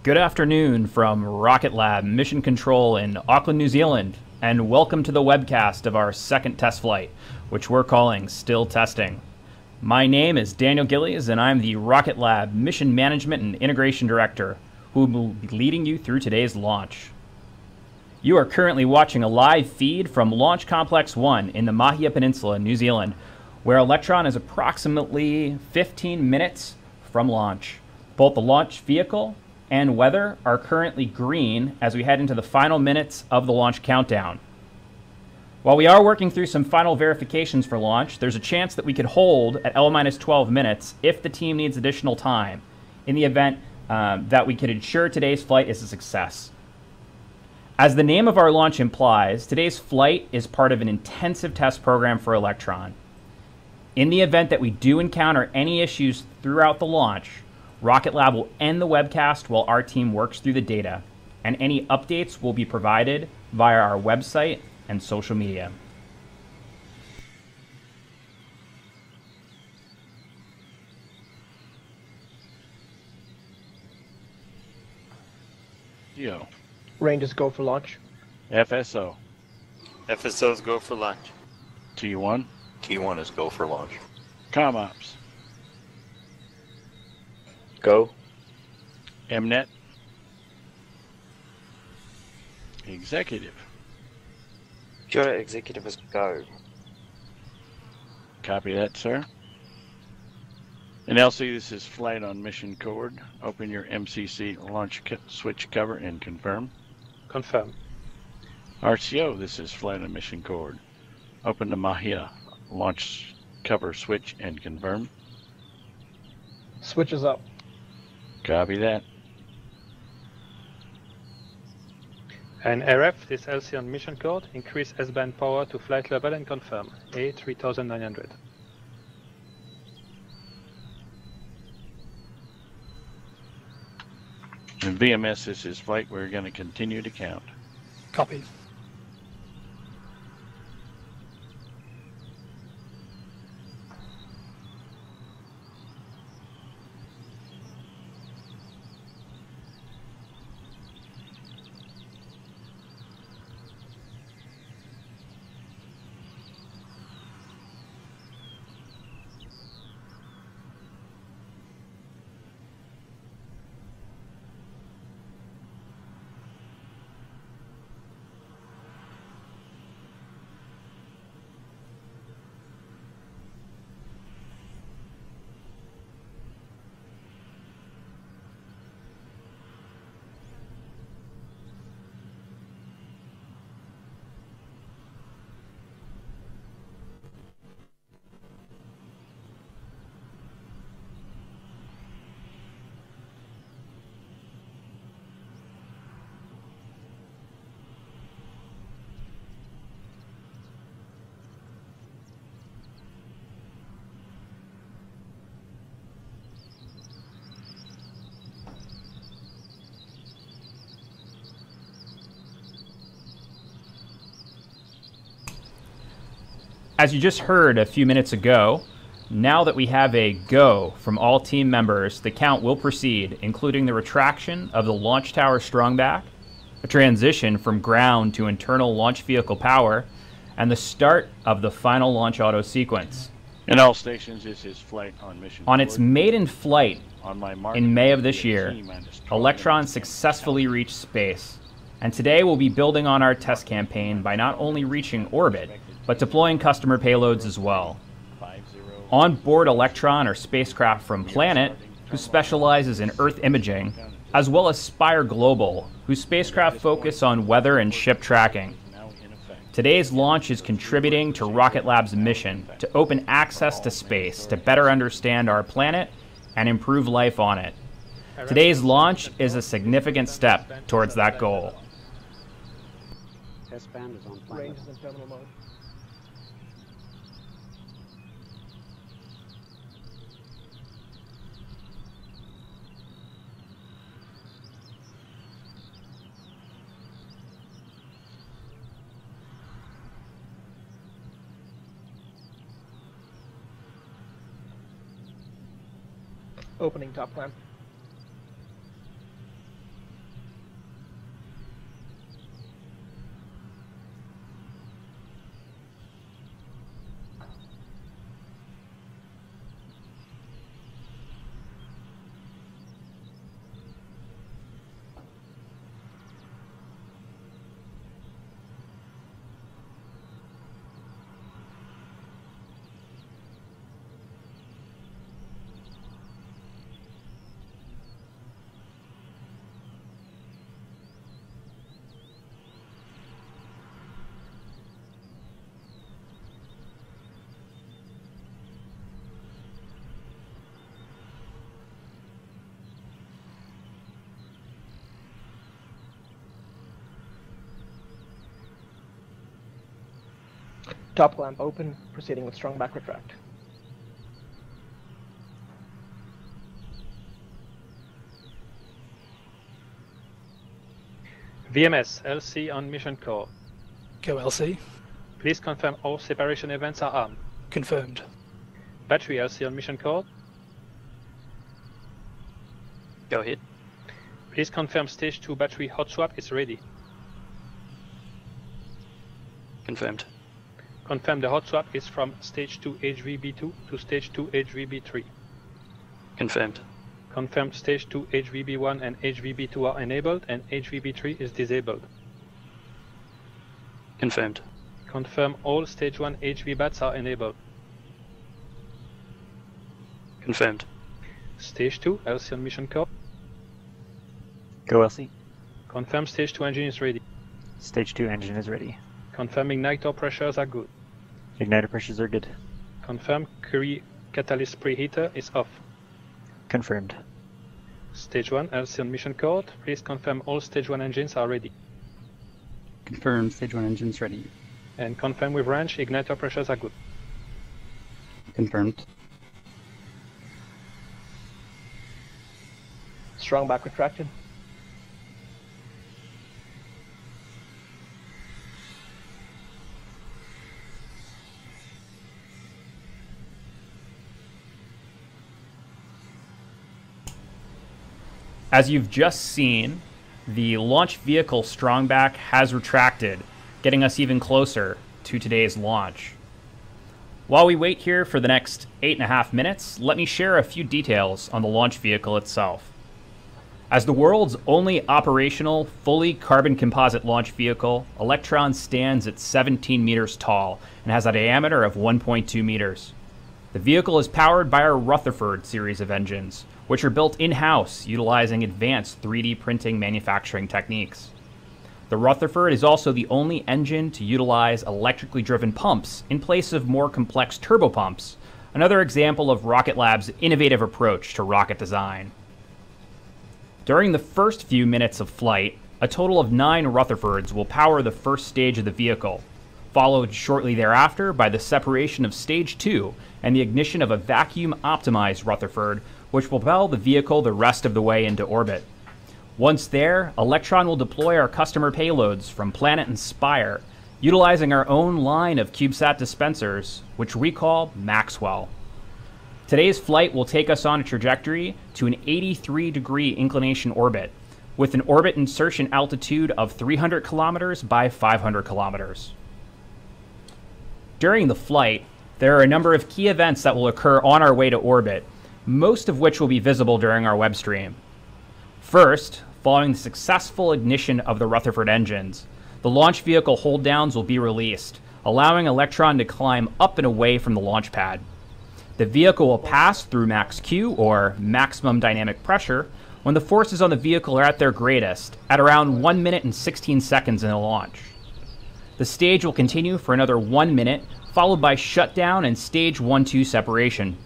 Good afternoon from Rocket Lab Mission Control in Auckland, New Zealand, and welcome to the webcast of our second test flight, which we're calling Still Testing. My name is Daniel Gillies, and I'm the Rocket Lab Mission Management and Integration Director, who will be leading you through today's launch. You are currently watching a live feed from Launch Complex 1 in the Mahia Peninsula, New Zealand, where Electron is approximately 15 minutes from launch. Both the launch vehicle and weather are currently green as we head into the final minutes of the launch countdown. While we are working through some final verifications for launch, there's a chance that we could hold at L-12 minutes if the team needs additional time, in the event that we could ensure today's flight is a success. As the name of our launch implies, today's flight is part of an intensive test program for Electron. In the event that we do encounter any issues throughout the launch, Rocket Lab will end the webcast while our team works through the data, and any updates will be provided via our website and social media. Yo. Rangers go for launch. FSO. FSOs go for launch. T1. T1 is go for launch. ComOps. Go. MNet. Executive. Kia ora, executive is go. Copy that, sir. And LC, this is flight on mission cord. Open your MCC launch switch cover and confirm. Confirm. RCO, this is flight on mission cord. Open the Mahia launch cover switch and confirm. Switches up. Copy that. And RF, this LC on mission code. Increase S-band power to flight level and confirm. A3900. And VMS, this is flight. We're going to continue to count. Copy. As you just heard a few minutes ago, now that we have a go from all team members, the count will proceed, including the retraction of the launch tower strongback, a transition from ground to internal launch vehicle power, and the start of the final launch auto sequence. In all stations, this is flight on mission. On its maiden flight in May of this year, Electron successfully reached space. And today we'll be building on our test campaign by not only reaching orbit, but deploying customer payloads as well. On board Electron are spacecraft from Planet, who specializes in Earth imaging, as well as Spire Global, whose spacecraft focus on weather and ship tracking. Today's launch is contributing to Rocket Lab's mission to open access to space to better understand our planet and improve life on it. Today's launch is a significant step towards that goal. S-band is on planet. Range is in terminal mode. Opening top clamp. Top clamp open, proceeding with strong back retract. VMS, LC on mission core. Go LC. Please confirm all separation events are armed. Confirmed. Battery LC on mission core. Go ahead. Please confirm stage 2 battery hot swap is ready. Confirmed. Confirm the hot swap is from stage 2 HVB2 to stage 2 HVB3. Confirmed. Confirm stage 2 HVB1 and HVB2 are enabled and HVB3 is disabled. Confirmed. Confirm all stage 1 HVBATs are enabled. Confirmed. Stage 2 LC on mission core. Go LC. Confirm stage 2 engine is ready. Stage 2 engine is ready. Confirm igniter pressures are good. Igniter pressures are good. Confirm Curie catalyst preheater is off. Confirmed. Stage 1 LC on mission core. Please confirm all stage 1 engines are ready. Confirm stage 1 engines ready. And confirm with range igniter pressures are good. Confirmed. Strong back retracted. As you've just seen, the launch vehicle Strongback has retracted, getting us even closer to today's launch. While we wait here for the next 8.5 minutes, let me share a few details on the launch vehicle itself. As the world's only operational, fully carbon composite launch vehicle, Electron stands at 17 meters tall and has a diameter of 1.2 meters. The vehicle is powered by our Rutherford series of engines, which are built in-house utilizing advanced 3D printing manufacturing techniques. The Rutherford is also the only engine to utilize electrically driven pumps in place of more complex turbopumps, another example of Rocket Lab's innovative approach to rocket design. During the first few minutes of flight, a total of 9 Rutherfords will power the first stage of the vehicle, followed shortly thereafter by the separation of Stage 2 and the ignition of a vacuum-optimized Rutherford, which will propel the vehicle the rest of the way into orbit. Once there, Electron will deploy our customer payloads from Planet and Spire, utilizing our own line of CubeSat dispensers, which we call Maxwell. Today's flight will take us on a trajectory to an 83-degree inclination orbit, with an orbit insertion altitude of 300 kilometers by 500 kilometers. During the flight, there are a number of key events that will occur on our way to orbit, most of which will be visible during our web stream. First, following the successful ignition of the Rutherford engines, the launch vehicle hold downs will be released, allowing Electron to climb up and away from the launch pad. The vehicle will pass through max Q, or maximum dynamic pressure, when the forces on the vehicle are at their greatest, at around 1 minute and 16 seconds in the launch. The stage will continue for another 1 minute, followed by shutdown and stage 1-2 separation.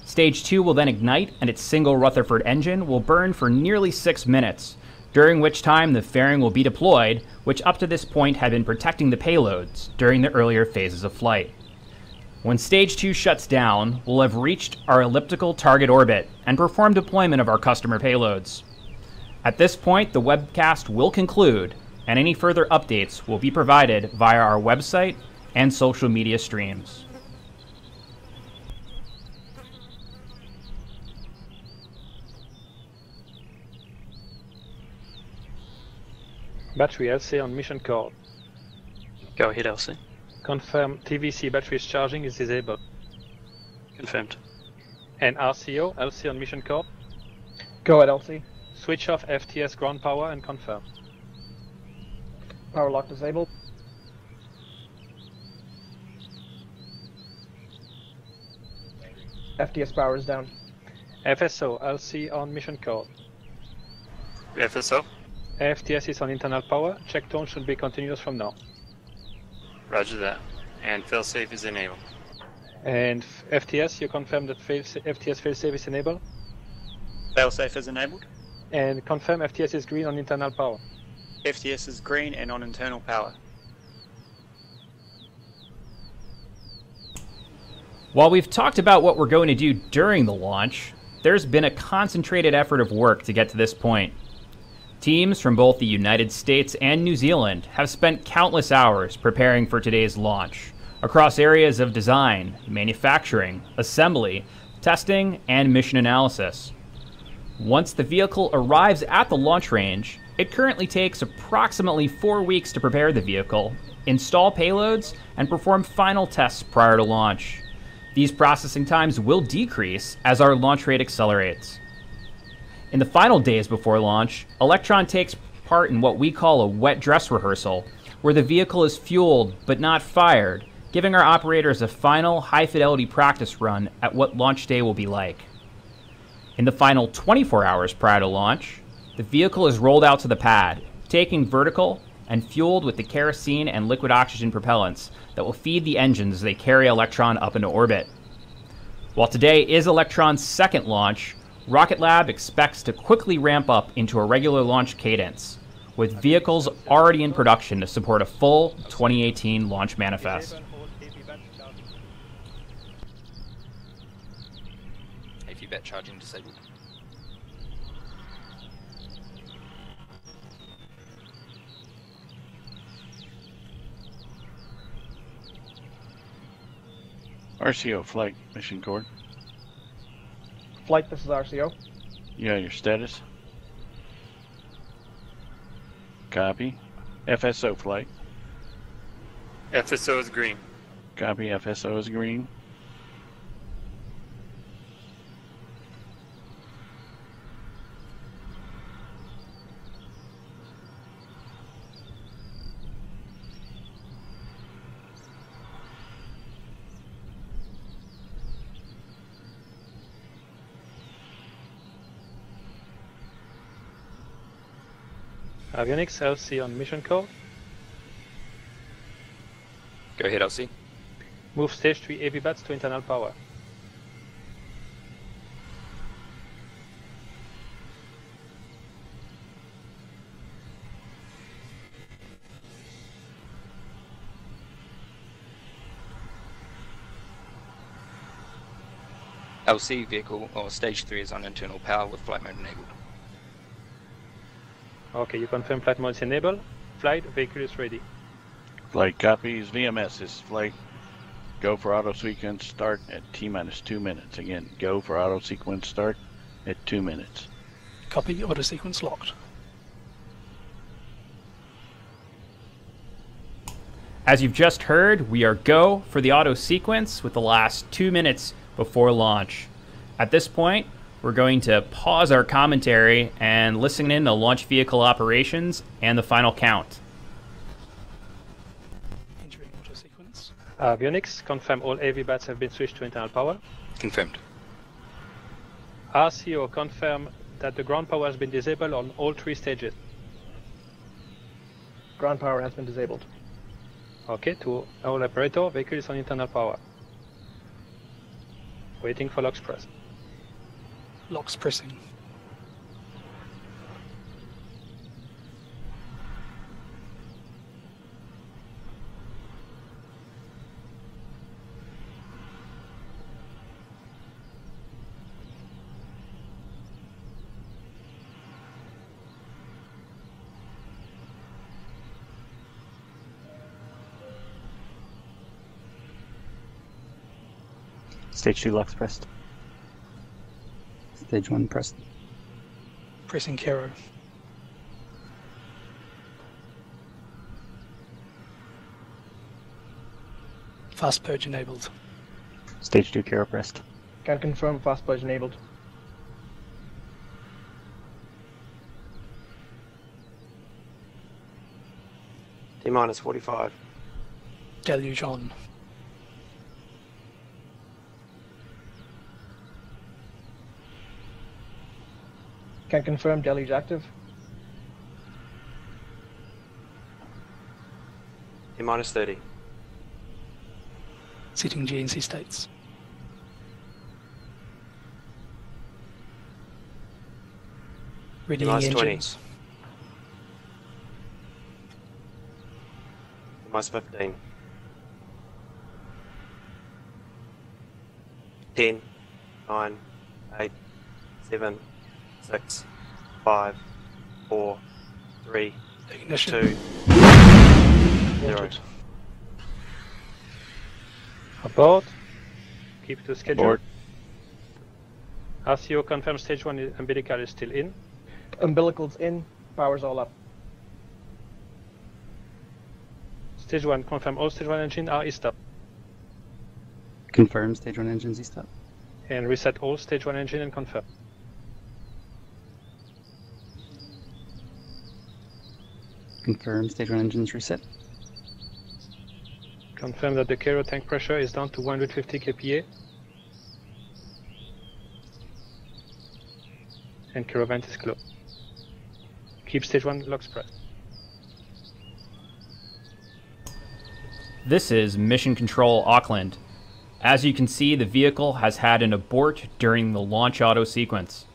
Stage 2 will then ignite, and its single Rutherford engine will burn for nearly 6 minutes, during which time the fairing will be deployed, which up to this point had been protecting the payloads during the earlier phases of flight. When Stage 2 shuts down, we'll have reached our elliptical target orbit and perform deployment of our customer payloads. At this point, the webcast will conclude, and any further updates will be provided via our website and social media streams. Battery LC on mission core. Go ahead, LC. Confirm TVC batteries charging is disabled. Confirmed. And RCO, LC on mission core. Go ahead, LC. Switch off FTS ground power and confirm. Power lock disabled. FTS power is down. FSO, LC on mission core. FSO. FTS is on internal power. Check tone should be continuous from now. Roger that. And failsafe is enabled. And FTS, you confirm that FTS failsafe is enabled? Failsafe is enabled. And confirm FTS is green on internal power. FTS is green and on internal power. While we've talked about what we're going to do during the launch, there's been a concentrated effort of work to get to this point. Teams from both the United States and New Zealand have spent countless hours preparing for today's launch, across areas of design, manufacturing, assembly, testing, and mission analysis. Once the vehicle arrives at the launch range, it currently takes approximately 4 weeks to prepare the vehicle, install payloads, and perform final tests prior to launch. These processing times will decrease as our launch rate accelerates. In the final days before launch, Electron takes part in what we call a wet dress rehearsal, where the vehicle is fueled but not fired, giving our operators a final high-fidelity practice run at what launch day will be like. In the final 24 hours prior to launch, the vehicle is rolled out to the pad, taking vertical and fueled with the kerosene and liquid oxygen propellants that will feed the engines as they carry Electron up into orbit. While today is Electron's second launch, Rocket Lab expects to quickly ramp up into a regular launch cadence, with vehicles already in production to support a full 2018 launch manifest. AV bat charging disabled. RCO flight mission cord. Flight, this is RCO. Yeah, your status. Copy. FSO flight. FSO is green. Copy. FSO is green. Avionics LC on mission code. Go ahead, LC. Move stage 3 AV bats to internal power. LC vehicle or stage 3 is on internal power with flight mode enabled. Okay, you confirm flight mode is enabled. Flight, vehicle is ready. Flight copies. VMS is flight. Go for auto sequence start at T-minus 2 minutes. Again, go for auto sequence start at 2 minutes. Copy, auto sequence locked. As you've just heard, we are go for the auto sequence with the last 2 minutes before launch. At this point, we're going to pause our commentary and listen in to launch vehicle operations and the final count. Entering auto sequence. Avionics, confirm all AV bats have been switched to internal power. Confirmed. RCO, confirm that the ground power has been disabled on all 3 stages. Ground power has been disabled. Okay, to all operator, vehicle is on internal power. Waiting for locks press. Locks pressing. Stage 2 locks pressed. Stage 1 pressed. Pressing Kero. Fast purge enabled. Stage 2 Kero pressed. Can confirm fast purge enabled. T-minus 45. Deluge on. Can confirm deluge active. T-minus 30. Setting GNC states. Readying T-minus 20. engines. T-minus 15. 10, 9, 8, 7, 6, 5, 4, 3, Ignition. 2, 0. Abort. Keep to schedule. Abort. RCO confirm stage 1 umbilical is still in. Umbilical's in. Power's all up. Stage 1 confirm all stage 1 engine are e-stop. Confirm stage 1 engines e-stop. And reset all stage 1 engine and confirm. Confirm stage 1 engines reset. Confirm that the carrier tank pressure is down to 150 kPa. And carrier vent is closed. Keep stage 1 locks pressed. This is Mission Control Auckland. As you can see, the vehicle has had an abort during the launch auto sequence.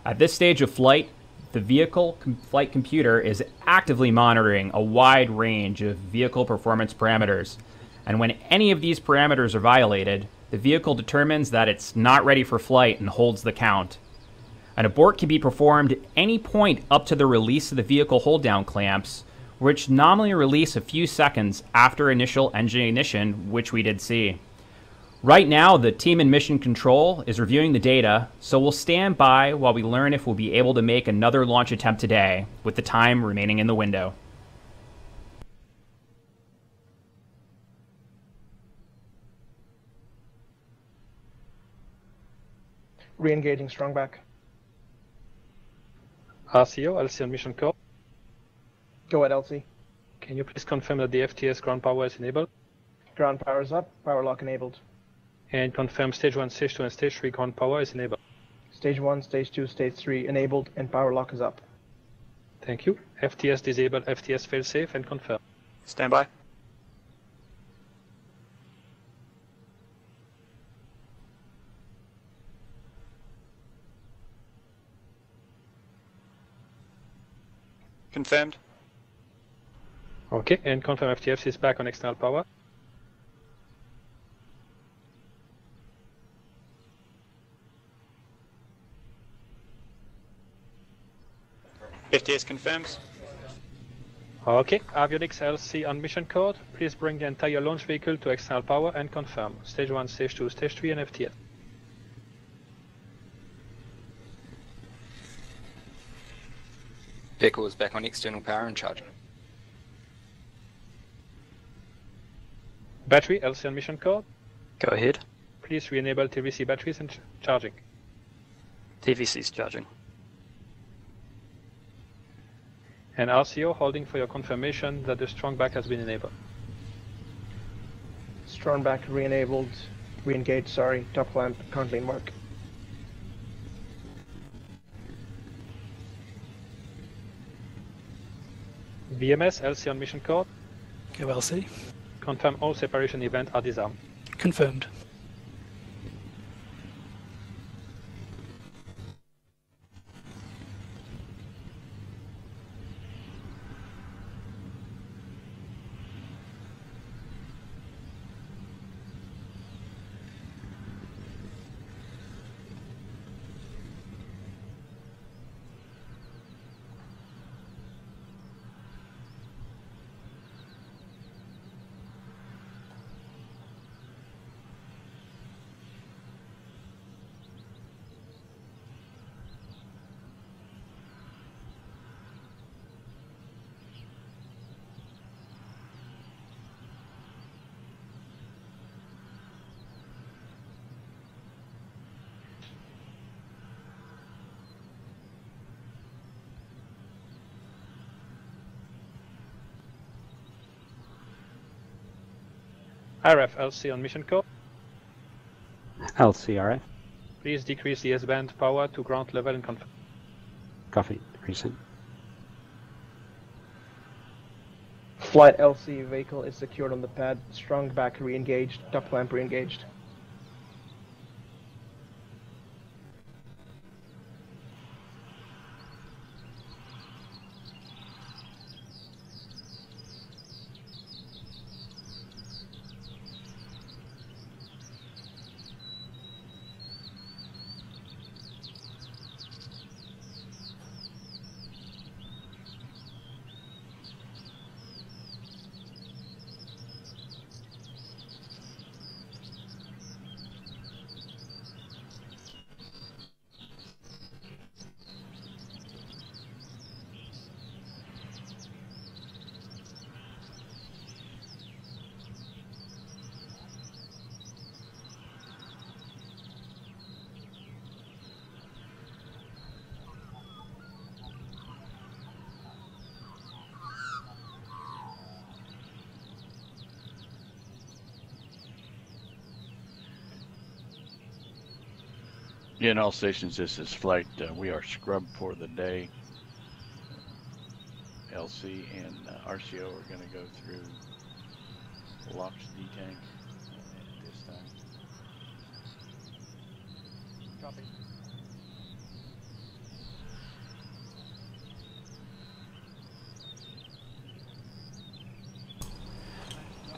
At this stage of flight, the vehicle flight computer is actively monitoring a wide range of vehicle performance parameters. And when any of these parameters are violated, the vehicle determines that it's not ready for flight and holds the count. An abort can be performed at any point up to the release of the vehicle hold-down clamps, which nominally release a few seconds after initial engine ignition, which we did see. Right now, the team in Mission Control is reviewing the data, so we'll stand by while we learn if we'll be able to make another launch attempt today, with the time remaining in the window. Re-engaging strongback. RCO, LC on mission core. Go ahead, LC. Can you please confirm that the FTS ground power is enabled? Ground power is up. Power lock enabled. And confirm stage 1, stage 2, and stage 3 ground power is enabled. Stage 1, stage 2, stage 3 enabled, and power lock is up. Thank you. FTS disabled, FTS failsafe, and confirm. Stand by. Confirmed. Okay, and confirm FTS is back on external power. FTS confirms. Okay, avionics LC on mission code. Please bring the entire launch vehicle to external power and confirm. Stage 1, stage 2, stage 3, and FTS. Vehicle is back on external power and charging. Battery LC on mission code. Go ahead. Please re-enable TVC batteries and charging. TVC's charging. And RCO holding for your confirmation that the strong back has been enabled. Strong back re-enabled. Re-engaged, sorry. Top clamp currently in work. VMS LC on mission code. Go LC. Confirm all separation events are disarmed. Confirmed. RF LC on mission code. LCRF. Please decrease the S-band power to ground level and confirm. Copy. Reset. Flight LC vehicle is secured on the pad. Strong back re-engaged. Top clamp re-engaged. Again, all stations, this is flight. We are scrubbed for the day. LC and RCO are going to go through LOX D-tank at this time. Copy.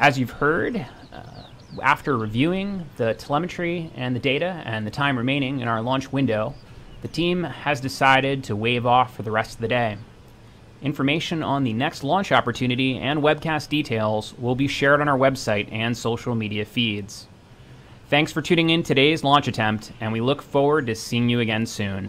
As you've heard, after reviewing the telemetry and the data and the time remaining in our launch window, the team has decided to wave off for the rest of the day. Information on the next launch opportunity and webcast details will be shared on our website and social media feeds. Thanks for tuning in today's launch attempt, and we look forward to seeing you again soon.